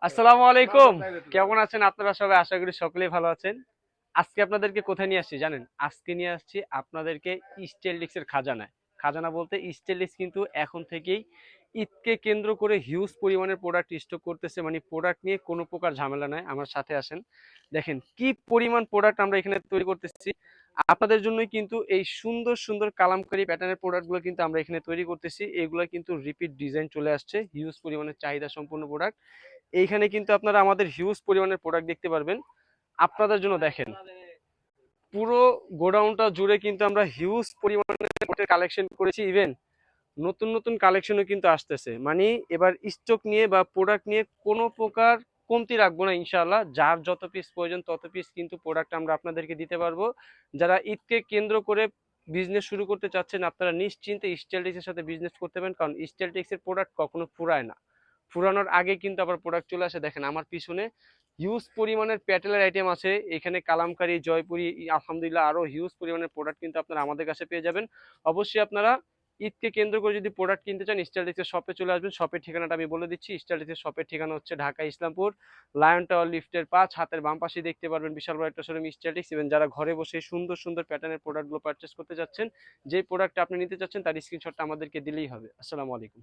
আসসালামু আলাইকুম। কেমন আছেন আপনারা সবাই? আশা করি সকলেই ভালো আছেন। আজকে আপনাদেরকে কোথায় নিয়ে আসছি জানেন? আজকে নিয়ে আসছি আপনাদেরকে স্টাইলিক্সের খাজানায়। খাজানা বলতে স্টাইলিক্স কিন্তু এখন থেকেই ঈদকে কেন্দ্র করে হিউজ পরিমাণের প্রোডাক্ট স্টক করতেছে। মানে প্রোডাক্ট নিয়ে কোনো প্রকার ঝামেলা নাই। আমার সাথে আসেন। দেখেন কি পরিমাণ প্রোডাক্ট আমরা এখানে তৈরি করতেছি। আপনাদের জন্যই কিন্তু এই সুন্দর সুন্দর কালামকারী প্যাটার্নের প্রোডাক্টগুলো কিন্তু আমরা এখানে তৈরি করতেছি। এগুলো কিন্তু রিপিট ডিজাইন চলে আসছে। হিউজ পরিমাণের চাহিদা সম্পন্ন প্রোডাক্ট। এইখানে কিন্তু আপনারা আমাদের হিউজ পরিমাণের প্রোডাক্ট দেখতে পারবেন। আপনাদের জন্য দেখেন পুরো গোডাউনটা জুড়ে কিন্তু আমরা হিউজ পরিমাণের কালেকশন করেছি। ইভেন নতুন নতুন কালেকশনও কিন্তু আসতেছে। মানে এবার স্টক নিয়ে বা প্রোডাক্ট নিয়ে কোনো প্রকার কমতি রাখবো না ইনশাআল্লাহ। যার যত পিস প্রয়োজন তত পিস কিন্তু প্রোডাক্ট আমরা আপনাদেরকে দিতে পারবো। যারা ঈদকে কেন্দ্র করে বিজনেস শুরু করতে চাচ্ছেন আপনারা নিশ্চিন্তে স্টাইলটিক্সের সাথে বিজনেস করতে পারেন, কারণ স্টাইলটিক্সের প্রোডাক্ট কখনো ফুরায় না। ফুরানোর আগে কিন্তু আবার প্রোডাক্ট চলে আসে। দেখেন আমার পিছনে হিউজ পরিমাণের প্যাটেলের আইটেম আছে, এখানে কালামকারী, জয়পুরি, আলহামদুলিল্লাহ আরো হিউজ পরিমাণের প্রোডাক্ট কিন্তু আপনারা আমাদের কাছে পেয়ে যাবেন। অবশ্যই আপনারা ঈদকে কেন্দ্র করে যদি প্রোডাক্ট কিনতে চান স্টাইলটিক্সের শপে চলে আসবেন। শপের ঠিকানাটা আমি বলে দিচ্ছি। স্টাইলটিক্সের শপের ঠিকানা হচ্ছে ঢাকা ইসলামপুর, লায়ন টাওয়ার লিফটের ৫, হাতের বাম পাশে দেখতে পারবেন বিশাল বড় একটা শোরুম স্টাইলটিক্স। ইভেন যারা ঘরে বসে সুন্দর সুন্দর প্যাটার্নের প্রোডাক্টগুলো পারচেস করতে যাচ্ছেন, যে প্রোডাক্টটা আপনি নিতে চাচ্ছেন তার স্ক্রিনশটটা আমাদেরকে দিলেই হবে। আসসালামু আলাইকুম।